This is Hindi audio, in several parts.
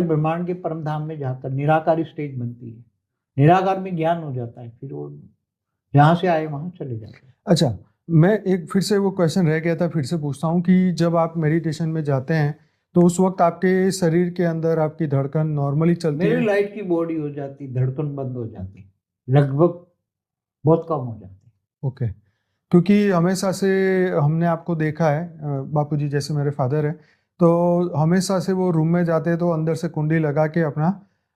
ब्रह्मांड के परम धाम में जाकर निराकारी स्टेज बनती है, निराकार में ज्ञान हो जाता है, फिर वो जहाँ से आए वहां चले जाते हैं। अच्छा, मैं एक फिर से वो क्वेश्चन रह गया था, फिर से पूछता हूँ कि जब आप मेडिटेशन में जाते हैं तो उस वक्त आपके शरीर के अंदर आपकी धड़कन नॉर्मली चलती मेरी है? लाइट की बॉडी हो जाती, धड़कन बंद हो जाती, लगभग बहुत कम हो जाती। ओके। क्योंकि हमेशा से हमने आपको देखा है, बापूजी जैसे मेरे फादर है, तो हमेशा से वो रूम में जाते हैं तो अंदर से कुंडी लगा के अपना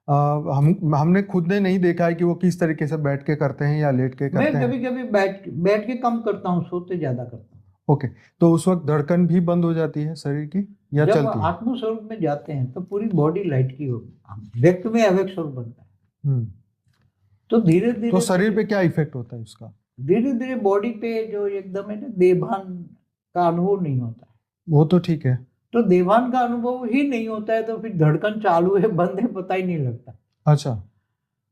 हमने खुद ने नहीं देखा है कि वो किस तरीके से बैठ के करते हैं या लेट के मैं करते हैं। कभी कभी बैठ बैठ के कम करता हूँ, सोते ज्यादा करता हूँ। ओके, तो उस वक्त धड़कन भी बंद हो जाती है शरीर की या जब चलती है? आत्म स्वरूप में जाते हैं तो पूरी बॉडी लाइट की होगी, व्यक्त में अव्यक्त स्वरूप बनता है। तो धीरे तो धीरे शरीर पे क्या इफेक्ट होता है उसका? धीरे धीरे बॉडी पे जो एकदम है ना, देभान का अनुभव नहीं होता है। वो तो ठीक है। तो देभान का अनुभव ही नहीं होता है तो फिर धड़कन चालू है बंद है पता ही नहीं लगता। अच्छा,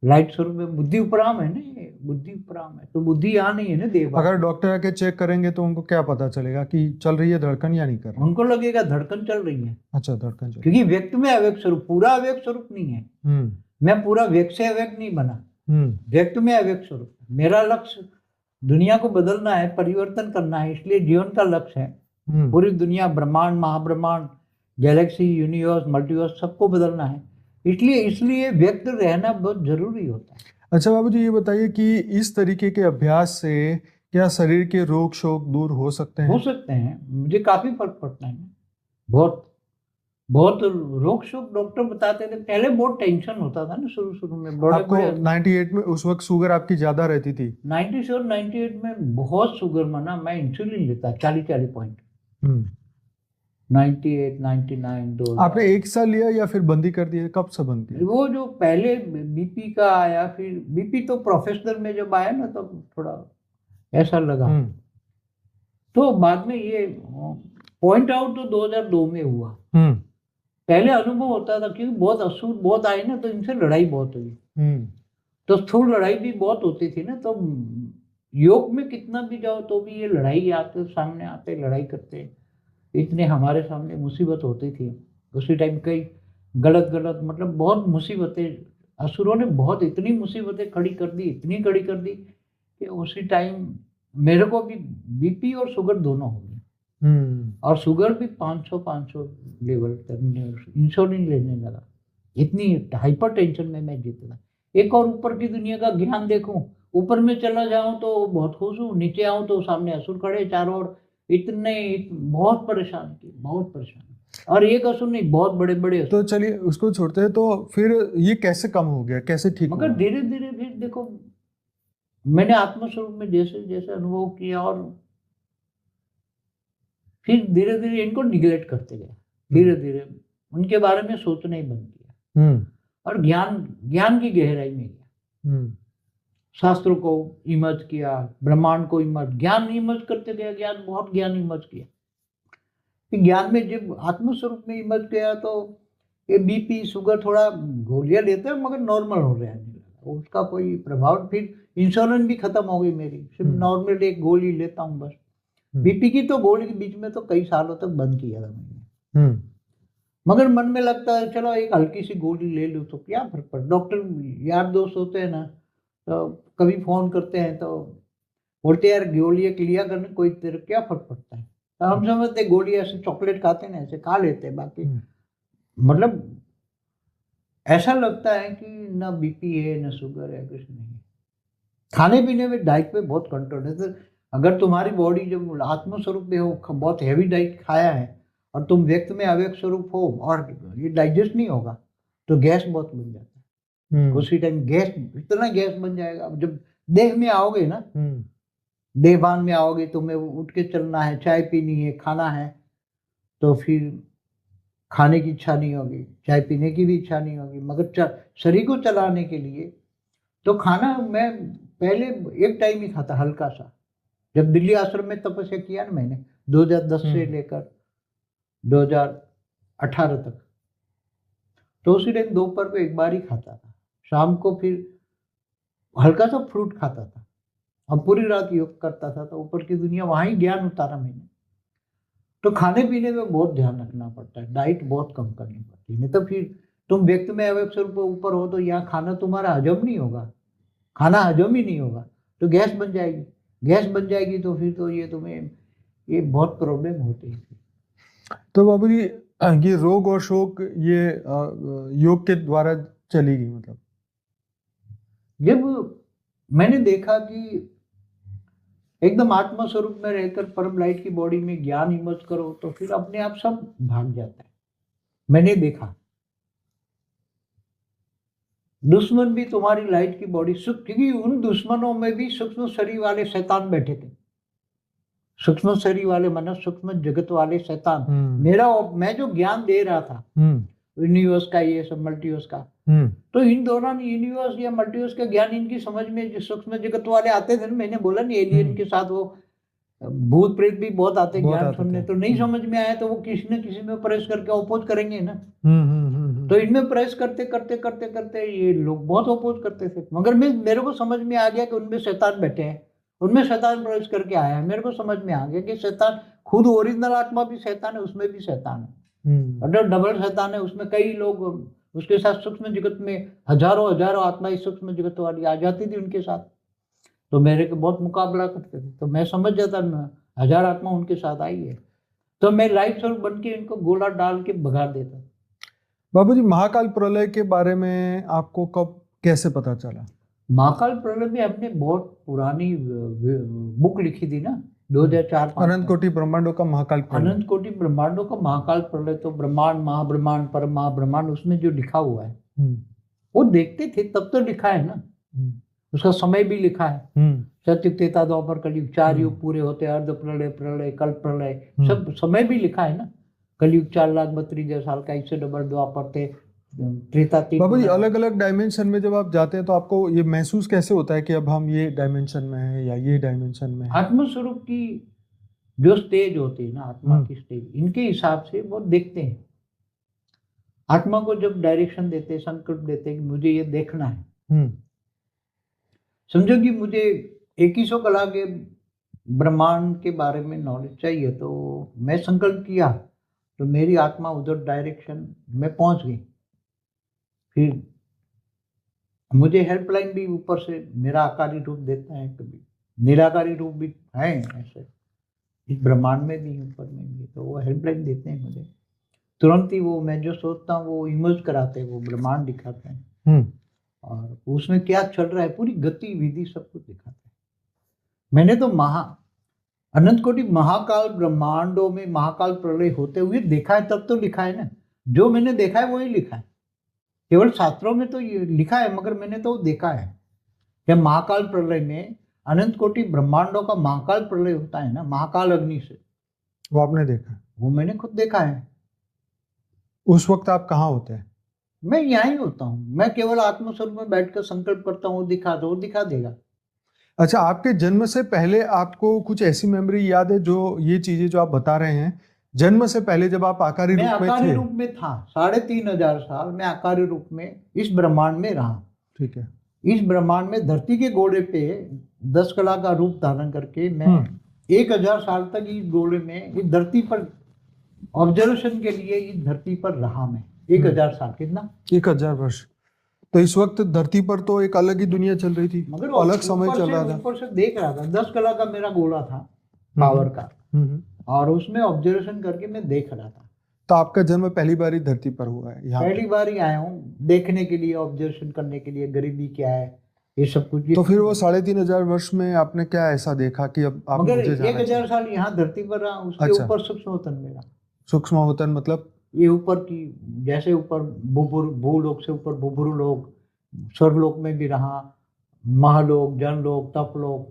लाइट स्वरूप में बुद्धि उपराम है ना, ये बुद्धि उपराम है, तो बुद्धि यहाँ नहीं है ना देभान। अगर डॉक्टर आके चेक करेंगे तो उनको क्या पता चलेगा कि चल रही है धड़कन या नहीं कर रही? उनको लगेगा धड़कन चल रही है, अच्छा, धड़कन चल। क्योंकि व्यक्त में अव्यक्त स्वरूप, पूरा अव्यक्त स्वरूप नहीं है। मैं पूरा व्यक्त से अव्यक्त नहीं बना, व्यक्त में अव्यक्त स्वरूप। मेरा लक्ष्य दुनिया को बदलना है, परिवर्तन करना है, इसलिए जीवन का लक्ष्य है पूरी दुनिया, ब्रह्मांड, महाब्रह्मांड, गैलेक्सी, यूनिवर्स, मल्टीवर्स सबको बदलना है। इसलिए इसलिए व्यक्त रहना बहुत जरूरी होता है। अच्छा बाबूजी, ये बताइए कि इस तरीके के अभ्यास से क्या शरीर के रोग शोक दूर हो सकते हैं? हो सकते हैं, मुझे काफी फर्क पड़ता है। बहुत बहुत रोग शोक डॉक्टर बताते थे, पहले बहुत टेंशन होता था ना शुरू शुरू में। बड़े आपको 98 में उस वक्त शुगर आपकी ज्यादा रहती थी? 97 98 में बहुत शुगर माना, मैं इंसुलिन लेता 40 पॉइंट। 98 99 दो। आपने एक साल लिया या फिर बंद ही कर दिया? कब से बंद किया? वो जो पहले बीपी का आया, फिर बीपी तो प्रोफेशनल में जब आया ना तब थोड़ा ऐसा लगा। तो बाद में ये पॉइंट आउट तो 2002 में हुआ। पहले अनुभव होता था क्योंकि बहुत असुर बहुत आए ना, तो इनसे लड़ाई बहुत हुई। तो स्थूल लड़ाई भी बहुत होती थी ना, तो योग में कितना भी जाओ तो भी ये लड़ाई आते, सामने आते, लड़ाई करते, इतने हमारे सामने मुसीबत होती थी उसी टाइम। कई गलत गलत मतलब बहुत मुसीबतें असुरों ने, बहुत इतनी मुसीबतें खड़ी कर दी, इतनी खड़ी कर दी कि उसी टाइम मेरे को भी बीपी और शुगर दोनों हो गई। और शुगर भी 500 लेवल तक, इंसुलिन लेने लगा, इतनी हाइपर टेंशन में मैं जीता। एक और ऊपर की दुनिया का ज्ञान देखूं, ऊपर में चला जाऊं तो बहुत खुश हूँ, नीचे आऊं तो सामने असुर खड़े चारों ओर, इतने बहुत परेशान किए, बहुत परेशान। और एक असुर नहीं, बहुत बड़े बड़े असुर। तो चलिए उसको छोड़ते हैं, तो फिर ये कैसे कम हो गया, कैसे ठीक मगर हुआ? धीरे धीरे फिर देखो, मैंने आत्मस्वरूप में जैसे जैसे अनुभव किया और फिर धीरे धीरे इनको निगलेक्ट करते गए, धीरे धीरे उनके बारे में सोचना ही बंद किया और ज्ञान ज्ञान की गहराई में गया। शास्त्रों को इमर्ज किया, ब्रह्मांड को इमर्ज, ज्ञान इमर्ज करते गया, ज्ञान बहुत ज्ञान इमर्ज किया। फिर ज्ञान में जब आत्मस्वरूप में इमर्ज गया तो ये बीपी शुगर थोड़ा गोलियां लेते हैं मगर नॉर्मल हो रहा है, उसका कोई प्रभाव। फिर इंसुलिन भी खत्म हो गई मेरी, सिर्फ नॉर्मल एक गोली लेता हूँ बस। बीपी की तो गोली के बीच में तो कई सालों तक बंद किया था मैंने, मगर मन में लगता है चलो एक हल्की सी गोली ले लूँ तो क्या फर्क पड़ता। डॉक्टर यार दोस्त होते हैं ना, तो कभी फोन करते हैं तो बोलते यार गोली एक लिया करने, कोई तेरे क्या फर्क पड़ता है। तो हम समझते गोली ऐसे चॉकलेट खाते ना, ऐसे खा लेते हैं, बाकी मतलब ऐसा लगता है कि ना बीपी है ना शुगर है, कुछ नहीं। खाने पीने में डाइट पे बहुत कंट्रोल है। तो अगर तुम्हारी बॉडी जब आत्मस्वरूप में हो, बहुत हैवी डाइट खाया है और तुम व्यक्त में अव्यक्त स्वरूप हो और ये डाइजेस्ट नहीं होगा तो गैस बहुत बन जाता है। उसी टाइम गैस, इतना गैस बन जाएगा। अब जब देह में आओगे ना, देहभान में आओगे, तुम्हें उठ के चलना है, चाय पीनी है, खाना है, तो फिर खाने की इच्छा नहीं होगी, चाय पीने की भी इच्छा नहीं होगी। मगर शरीर को चलाने के लिए तो खाना मैं पहले एक टाइम ही खाता, हल्का सा। जब दिल्ली आश्रम में तपस्या किया ना मैंने 2010 से लेकर 2018 तक, तो उसी टाइम दोपहर को एक बार ही खाता था, शाम को फिर हल्का सा फ्रूट खाता था और पूरी रात योग करता था। तो ऊपर की दुनिया, वहां ही ज्ञान उतारा मैंने। तो खाने पीने में बहुत ध्यान रखना पड़ता है, डाइट बहुत कम करनी पड़ती है, नहीं तो फिर तुम व्यक्त में अव्यक्त स्वरूप ऊपर हो तो यहाँ खाना तुम्हारा हजम नहीं होगा, खाना हजम ही नहीं होगा तो गैस बन जाएगी, गैस बन जाएगी तो फिर तो ये तुम्हें ये बहुत प्रॉब्लम होती है। तो बाबूजी ये रोग और शोक ये योग के द्वारा चली गई मतलब? जब मैंने देखा कि एकदम आत्मा स्वरूप में रहकर परम लाइट की बॉडी में ज्ञान इमर्ज करो तो फिर अपने आप सब भाग जाता है। मैंने देखा दुश्मन भी तुम्हारी लाइट की बॉडी सुख, क्योंकि उन दुश्मनों में भी सूक्ष्म शरीर वाले शैतान बैठे थे, सूक्ष्म शरीर वाले मन सूक्ष्म जगत वाले शैतान। मैं जो ज्ञान दे रहा था यूनिवर्स का, ये सब मल्टीवर्स का, तो इन दौरान यूनिवर्स या मल्टीवर्स का ज्ञान इनकी समझ में जो सूक्ष्म जगत वाले आते थे, मैंने बोला नहीं एलियन के साथ वो भूत प्रेत भी बहुत आते ज्ञान सुनने, तो नहीं समझ में आया तो वो किसी न किसी में प्रेस करके अपोज करेंगे ना। तो इनमें प्रेस करते करते करते करते ये लोग बहुत अपोज करते थे, मगर मेरे को समझ में आ गया कि उनमें शैतान बैठे हैं, उनमें शैतान प्रवेश करके आया है। मेरे को समझ में आ गया कि शैतान खुद ओरिजिनल आत्मा भी शैतान है, उसमें भी शैतान है, और डबल शैतान है। उसमें कई लोग उसके साथ सूक्ष्म जगत में हजारों हजारों आत्मा इस सूक्ष्म जगत वाली आ जाती थी उनके साथ, तो मेरे को बहुत मुकाबला करते थे। तो मैं समझ जाता हजार आत्मा उनके साथ आई है, तो मैं लाइट स्वरूप बन के इनको गोला डाल के भगा देता। बाबूजी महाकाल प्रलय के बारे में आपको कब कैसे पता चला? महाकाल प्रलय में हमने बहुत पुरानी बुक लिखी थी ना, 2004 अनंत कोटि ब्रह्मांडों का महाकाल प्रलय। अनंत कोटि ब्रह्मांडों का महाकाल प्रलय, तो ब्रह्मांड महाब्रह्मांड परम महाब्रह्मांड उसमें जो लिखा हुआ है वो देखते थे तब तो लिखा है ना, उसका समय भी लिखा है, सत्युग त्रेता द्वापर कलयुग 4 युग पूरे होते, अर्ध प्रलय प्रलय कल प्रलय सब समय भी लिखा है ना। कलयुग 4,32,000 साल का, इससे डबल द्वापर थे, त्रेता 3। बाबू जी अलग अलग डायमेंशन में जब आप जाते हैं तो आपको ये महसूस कैसे होता है कि अब हम ये डायमेंशन में हैं या ये डायमेंशन में हैं? आत्म स्वरूप की जो स्टेज होती है ना, आत्मा की स्टेज, इनके हिसाब से वो देखते हैं। आत्मा को जब डायरेक्शन देते, संकल्प देते कि मुझे ये देखना है, समझो कि मुझे 2100 कला के ब्रह्मांड के बारे में नॉलेज चाहिए, तो मैं संकल्प किया तो मेरी आत्मा उधर डायरेक्शन में पहुंच गई। फिर मुझे हेल्पलाइन भी ऊपर से मेरा आकारी रूप देता है, कभी निराकारी रूप भी है ऐसे इस ब्रह्मांड में भी, ऊपर में भी, तो वो हेल्पलाइन देते हैं मुझे तुरंत ही। वो मैं जो सोचता हूँ वो इमेज कराते हैं, वो ब्रह्मांड दिखाते हैं और उसमें क्या चल रहा है पूरी गतिविधि सब कुछ दिखाते हैं। मैंने तो अनंत कोटि महाकाल ब्रह्मांडों में महाकाल प्रलय होते हुए देखा है, तब तो लिखा है ना, जो मैंने देखा है वही लिखा है। केवल शास्त्रों में तो ये लिखा है, मगर मैंने तो देखा है कि महाकाल प्रलय में अनंत कोटि ब्रह्मांडों का महाकाल प्रलय होता है ना, महाकाल अग्नि से, वो आपने देखा? वो मैंने खुद देखा है। उस वक्त आप कहाँ होते हैं? मैं यहाँ ही होता हूँ, मैं केवल आत्मस्वरूप में बैठकर संकल्प करता हूँ, वो दिखा देगा। अच्छा, आपके जन्म से पहले आपको कुछ ऐसी मेमोरी याद है जो ये चीजें जो आप बता रहे हैं, जन्म से पहले जब आप आकारी रूप में थे? आकारी रूप में था, 3,500 साल मैं आकारी रूप में इस ब्रह्मांड में रहा। ठीक है। इस ब्रह्मांड में धरती के घोड़े पे 10 कला का रूप धारण करके मैं 1,000 साल तक इस घोड़े में इस धरती पर ऑब्जर्वेशन के लिए इस धरती पर रहा मैं 1,000 साल। कितना? 1,000 वर्ष। तो इस वक्त धरती पर तो एक अलग ही दुनिया चल रही थी, मगर अलग समय चल रहा था। ऊपर से देख रहा था, 10 कला का मेरा घोड़ा था पावर का, और उसमें ऑब्जर्वेशन करके मैं देख रहा था। तो आपका जन्म पहली बार ही धरती पर हुआ है? यहाँ पहली बार ही आया हूँ देखने के लिए, ऑब्जर्वेशन करने के लिए, गरीबी क्या है ये सब कुछ। तो फिर वो 3,500 वर्ष में आपने क्या ऐसा देखा कि अब आप मगर 1,000 साल यहाँ धरती पर रहा, उसके ऊपर सूक्ष्म वतन मेरा। सूक्ष्म वतन मतलब ये ऊपर की, जैसे ऊपर भूलोक से ऊपर बुबुरु लोक, स्वर्गलोक में भी रहा, महालोक, जनलोक, तपलोक,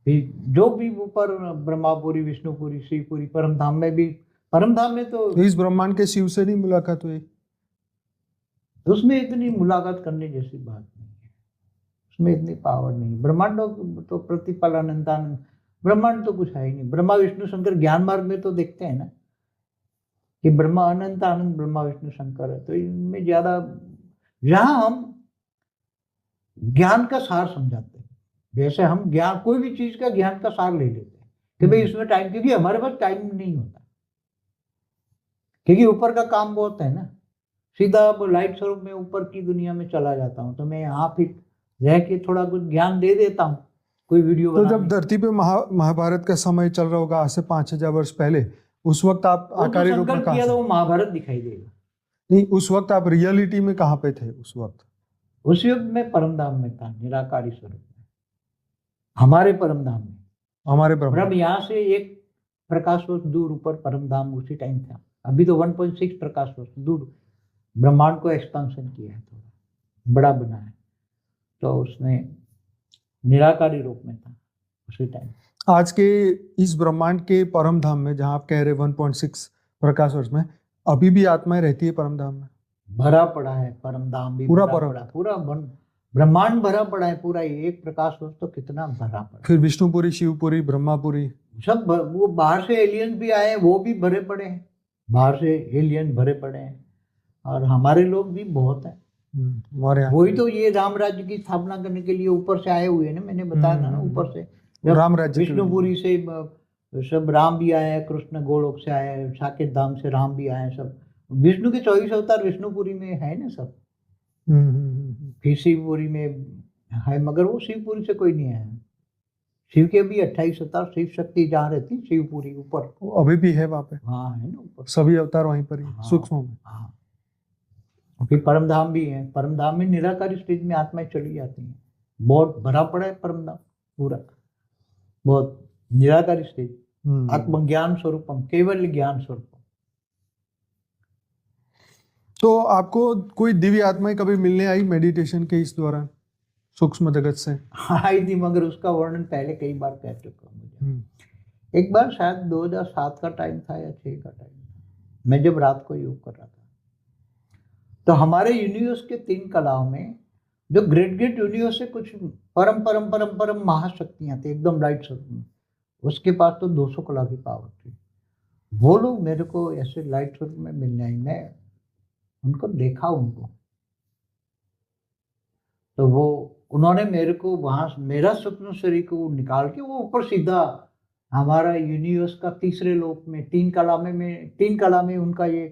जो भी ऊपर ब्रह्मापुरी, विष्णुपुरी, शिवपुरी, परमधाम में भी। परमधाम में तो इस ब्रह्मांड के शिव से नहीं मुलाकात हुई? उसमें इतनी मुलाकात करने जैसी बात नहीं है, उसमें इतनी पावर नहीं। ब्रह्मांडों तो प्रतिपल अनंतानंद, ब्रह्मांड तो कुछ है ही नहीं। ब्रह्मा विष्णु शंकर ज्ञान मार्ग में तो देखते हैं ना कि ब्रह्मा अनंत आनंद, ब्रह्मा विष्णु शंकर है, तो इनमें ज्यादा जहां हम ज्ञान का सार समझाते हैं, जैसे हम ज्ञान कोई भी चीज का ज्ञान का सार ले लेते हैं कि भाई इसमें टाइम, क्योंकि हमारे पास टाइम नहीं होता, क्योंकि ऊपर का काम बहुत है ना। सीधा अब लाइट स्वरूप में ऊपर की दुनिया में चला जाता हूँ। तो मैं यहाँ फिर रह के थोड़ा कुछ ज्ञान दे देता हूँ, कोई वीडियो तो बना जब धरती पे महाभारत का समय चल रहा होगा आज से 5000 वर्ष पहले, उस वक्त आप आकारी रूप में संकल्प कहाँ किया तो थे? वो महाभारत दिखाई देगा। नहीं, उस वक्त आप रियलिटी में कहाँ पे थे उस वक्त? उस युग में परमधाम में था, निराकारी स्वरूप में, हमारे परमधाम में। हमारे ब्रह्म मतलब यहाँ से एक प्रकाश वर्ष दूर ऊपर परमधाम उसी टाइम था। अभी तो 1.6 प्रकाश वर्ष दूर ब्रह्मांड को एक्सपांशन किया है, थोड़ा बड़ा बना है। तो उसने निराकारी रूप में था उसी टाइम। आज के इस ब्रह्मांड के परम धाम में, जहाँ आप कह रहे 1.6 प्रकाश वर्ष में, अभी भी आत्माएं रहती है परम धाम में? भरा पड़ा है परमधाम भी, पूरा भरा परम पड़ा, पूरा ब्रह्मांड भरा पड़ा है पूरा। एक प्रकाश वर्ष तो कितना भरा पड़ा। फिर विष्णुपुरी, शिवपुरी, ब्रह्मापुरी सब वो बाहर से एलियन भी आए, वो भी भरे पड़े हैं, बाहर से एलियन भरे पड़े हैं। और हमारे लोग भी बहुत हैं। हमारे यहाँ वही तो ये राम राज्य की स्थापना करने के लिए ऊपर से आए हुए हैं ना, मैंने बताया था ना ऊपर से। जब राम राज्य के लिए। विष्णुपुरी से सब राम भी आए हैं, कृष्ण गोलोक से आए हैं, साकेत धाम से राम भी आए हैं। सब विष्णु के 24 अवतार विष्णुपुरी में है ना सब। फिर शिवपुरी में है, मगर वो शिवपुरी से कोई नहीं आया। शिव के भी 28 अवतार, शिव शक्ति जहाँ रहती शिवपुरी ऊपर, वो अभी भी है वहाँ पे। हाँ है ना ऊपर, सभी अवतार वहीं पर ही, हाँ, सूक्ष्म में। हाँ। फिर परमधाम भी है। परमधाम में निराकारी स्टेज में आत्माएं चली जाती हैं। बहुत भरा पड़ा है परमधाम पूरा, बहुत निराकारी स्टेज। आत्मज्ञान स्वरूपम, केवल ज्ञान स्वरूपम। तो आपको कोई दिव्य आत्माएं कभी मिलने आई मेडिटेशन के इस दौरान सूक्ष्म जगत से? आई थी, मगर उसका वर्णन पहले कई बार कह चुका हूँ मुझे। एक बार शायद 2007 का टाइम था या 6 का टाइम था, मैं जब रात को योग कर रहा था, तो हमारे यूनिवर्स के 3 कलाओं में जो ग्रेट ग्रेट यूनिवर्स से कुछ परम परम परम परम महाशक्तियां थी, एकदम लाइट स्वरूप में, उसके पास तो 200 कला की पावर थी। वो लोग मेरे को ऐसे लाइट स्वरूप में मिलने आई, मैं उनको देखा उनको। तो वो उन्होंने मेरे को वहां, मेरा स्वप्न शरीर को निकाल के वो ऊपर सीधा हमारा यूनिवर्स का तीसरे लोक में 3 कला में उनका ये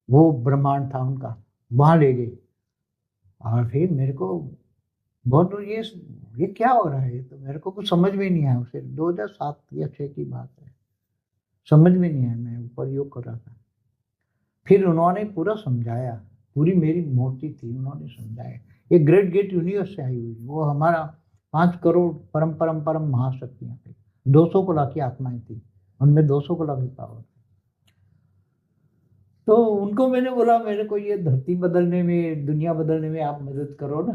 वो ब्रह्मांड था उनका, वहां ले गए। और फिर मेरे को बहुत ये क्या हो रहा है, तो मेरे को कुछ समझ में नहीं आया। उसे 2007 या 6 की बात है, समझ में नहीं आया, मैं ऊपर योग कर रहा था। फिर उन्होंने पूरा समझाया, पूरी मेरी मूर्ति थी, उन्होंने समझाया। ये ग्रेट ग्रेट यूनिवर्स से आई हुई, वो हमारा 5 करोड़ परम परम परम महाशक्तियां थी, 200 कला की आत्माएं थी, उनमें 200 कला की पावर थी। तो उनको मैंने बोला, मेरे को ये धरती बदलने में, दुनिया बदलने में आप मदद करो ना।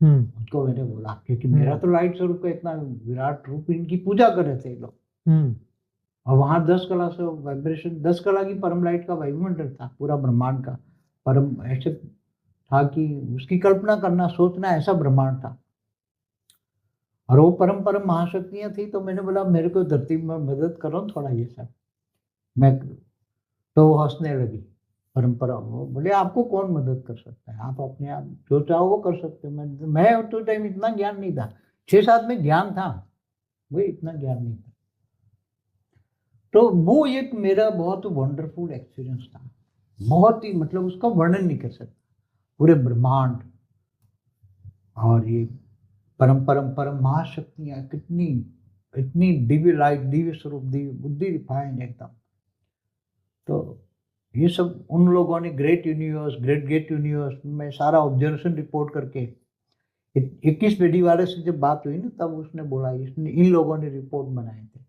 उनको मैंने बोला, क्योंकि मेरा तो लाइट स्वरूप का इतना विराट रूप, इनकी पूजा कर रहे थे लोग। और वहां 10 कला से वाइब्रेशन, 10 कला की परम लाइट का वायुमंडल था पूरा ब्रह्मांड का। परम ऐसे था कि उसकी कल्पना करना, सोचना, ऐसा ब्रह्मांड था। और वो परम परम महाशक्तियां थी। तो मैंने बोला मेरे को धरती में मदद करो थोड़ा ये सब। मैं तो वो हंसने लगी परंपरा। वो बोले आपको कौन मदद कर सकता है, आप अपने आप जो चाहो वो कर सकते हो। मैं तो टाइम इतना ज्ञान नहीं था, 6-7 में ज्ञान था, वही इतना ज्ञान नहीं था। तो वो एक मेरा बहुत वंडरफुल एक्सपीरियंस था, बहुत ही, मतलब उसका वर्णन नहीं कर सकता। पूरे ब्रह्मांड और ये परम परम परम महाशक्तियां, कितनी इतनी दिव्य लाइट, दिव्य स्वरूप, दिव्य बुद्धि, रिफाइन एकदम। तो ये सब उन लोगों ने ग्रेट ग्रेट यूनिवर्स में सारा ऑब्जर्वेशन रिपोर्ट करके, 21 पेढ़ी वाले से जब बात हुई ना, तब उसने बोला इन लोगों ने रिपोर्ट बनाए थे।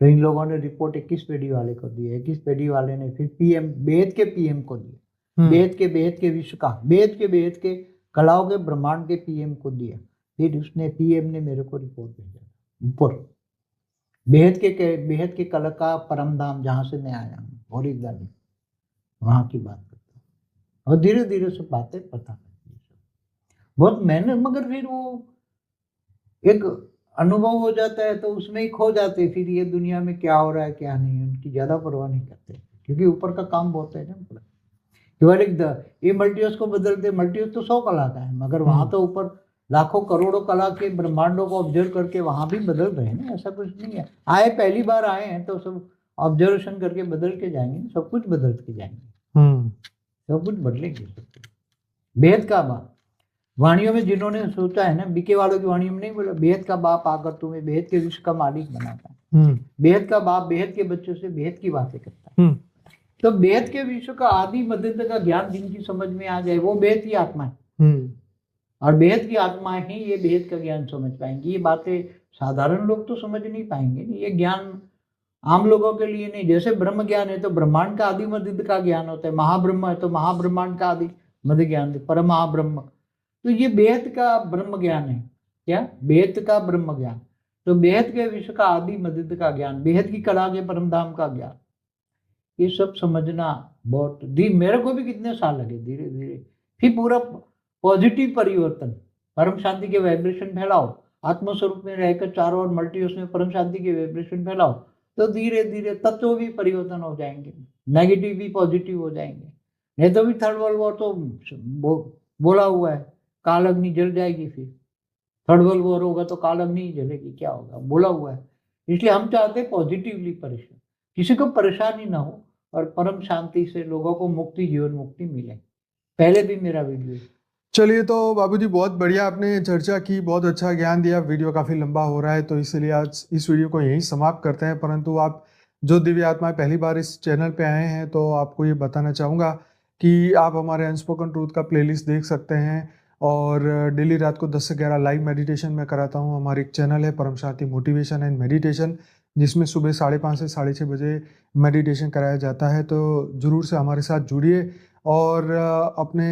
तो इन लोगों ने रिपोर्ट 21 पेढ़ी वाले को दी। 21 पेढ़ी वाले ने फिर पीएम, बेहद के पीएम को दिया, बेहद के विश्व का, बेहद के कलाओं के ब्रह्मांड के पीएम को दिया। फिर उसने पीएम ने मेरे को रिपोर्ट भेजा ऊपर, बेहद के कला का परमधाम जहाँ से मैं आया हूँ, ओरिजिनल वहाँ की बात करता हूँ। और धीरे धीरे सब बातें पता लगती, बहुत मेहनत, मगर फिर वो एक अनुभव हो जाता है तो उसमें ही खो जाते। फिर ये दुनिया में क्या हो रहा है क्या नहीं, उनकी ज्यादा परवाह नहीं करते, क्योंकि ऊपर का काम बहुत है ना पूरा। केवल ये मल्टीवर्स को बदलते, मल्टीवर्स तो 100 कला का है, मगर वहां तो ऊपर लाखों करोड़ों कला के ब्रह्मांडों को ऑब्जर्व करके वहां भी बदल रहे हैं ना। ऐसा कुछ नहीं है, आए पहली बार आए हैं तो सब ऑब्जर्वेशन करके बदल के जाएंगे, सब कुछ बदल के जाएंगे, सब कुछ बदलेंगे। बेहद का बाप वाणियों में जिन्होंने सोचा है ना, बीके वालों की वाणियों में नहीं बोला, बेहद का बाप आकर तुम्हें बेहद के विश्व का मालिक बनाता है। बेहद का बाप बेहद के बच्चों से बेहद की बातें करता है। तो बेहद के विश्व का आदि मध्य का ज्ञान जिनकी समझ में आ जाए वो बेहद की आत्मा है। और बेहद की आत्मा ही ये बेहद का ज्ञान समझ पाएंगी। ये बातें साधारण लोग तो समझ नहीं पाएंगे। ये ज्ञान आम लोगों के लिए नहीं। जैसे ब्रह्म ज्ञान है तो ब्रह्मांड का आदि मध्य का ज्ञान होता है, महाब्रह्म है तो महाब्रह्मांड का आदि मध्य ज्ञान, परम महाब्रह्म। तो ये बेहद का ब्रह्म ज्ञान है। क्या? बेहद का ब्रह्म ज्ञान। तो बेहद के विश्व का आदि मध्य का ज्ञान, बेहद की कला के परम धाम का ज्ञान, ये सब समझना बहुत मेरे को भी कितने साल लगे धीरे धीरे। फिर पूरा पॉजिटिव परिवर्तन, परम शांति के वाइब्रेशन फैलाओ, आत्मस्वरूप में रहकर चारों ओर मल्टीवर्स में परम शांति के वाइब्रेशन फैलाओ, तो धीरे धीरे तत्व भी परिवर्तन हो जाएंगे, नेगेटिव भी पॉजिटिव हो जाएंगे। नहीं तो भी थर्ड वर्ल्ड वॉर तो बोला हुआ है, काल अग्नि जल जाएगी। फिर थर्ड वर्ल्ड वॉर होगा तो काल अग्नि ही जलेगी, क्या होगा, बोला हुआ है। इसलिए हम चाहते हैं पॉजिटिवली परेशान, किसी को परेशानी ना हो और परम शांति से लोगों को मुक्ति, जीवन मुक्ति मिले। पहले भी मेरा वीडियो। चलिए, तो बाबूजी बहुत बढ़िया आपने चर्चा की, बहुत अच्छा ज्ञान दिया। वीडियो काफ़ी लंबा हो रहा है तो इसलिए आज इस वीडियो को यहीं समाप्त करते हैं। परंतु आप जो दिव्य आत्माएं पहली बार इस चैनल पे आए हैं तो आपको ये बताना चाहूँगा कि आप हमारे अनस्पोकन ट्रूथ का प्लेलिस्ट देख सकते हैं। और डेली रात को 10 से 11 लाइव मेडिटेशन मैं कराता हूँ। हमारी एक चैनल है परम शांति मोटिवेशन एंड मेडिटेशन, जिसमें सुबह 5:30 से 6:30 बजे मेडिटेशन कराया जाता है। तो ज़रूर से हमारे साथ जुड़िए और अपने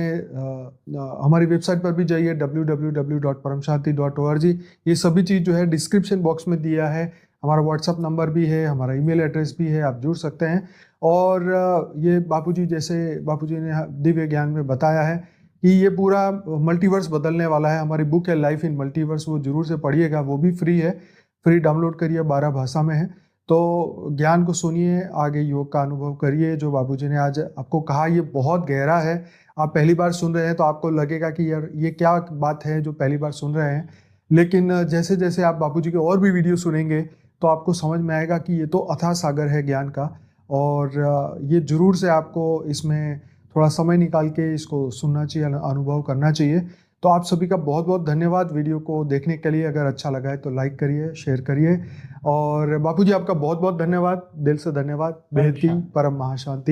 हमारी वेबसाइट पर भी जाइए www.paramshanti.org। ये सभी चीज़ जो है डिस्क्रिप्शन बॉक्स में दिया है। हमारा व्हाट्सअप नंबर भी है, हमारा ईमेल एड्रेस भी है, आप जुड़ सकते हैं। और ये बापूजी ने दिव्य ज्ञान में बताया है कि ये पूरा मल्टीवर्स बदलने वाला है। हमारी बुक है लाइफ इन मल्टीवर्स, वो जरूर से पढ़िएगा, वो भी फ्री है, फ्री डाउनलोड करिए, 12 भाषा में है। तो ज्ञान को सुनिए, आगे योग का अनुभव करिए। जो बाबूजी ने आज आपको कहा ये बहुत गहरा है। आप पहली बार सुन रहे हैं तो आपको लगेगा कि यार ये क्या बात है जो पहली बार सुन रहे हैं, लेकिन जैसे जैसे आप बाबूजी के और भी वीडियो सुनेंगे तो आपको समझ में आएगा कि ये तो अथाह सागर है ज्ञान का। और ये जरूर से आपको इसमें थोड़ा समय निकाल के इसको सुनना चाहिए, अनुभव करना चाहिए। तो आप सभी का बहुत बहुत धन्यवाद वीडियो को देखने के लिए। अगर अच्छा लगा है तो लाइक करिए, शेयर करिए। और बापूजी आपका बहुत बहुत धन्यवाद, दिल से धन्यवाद। बेहद की परम महाशांति।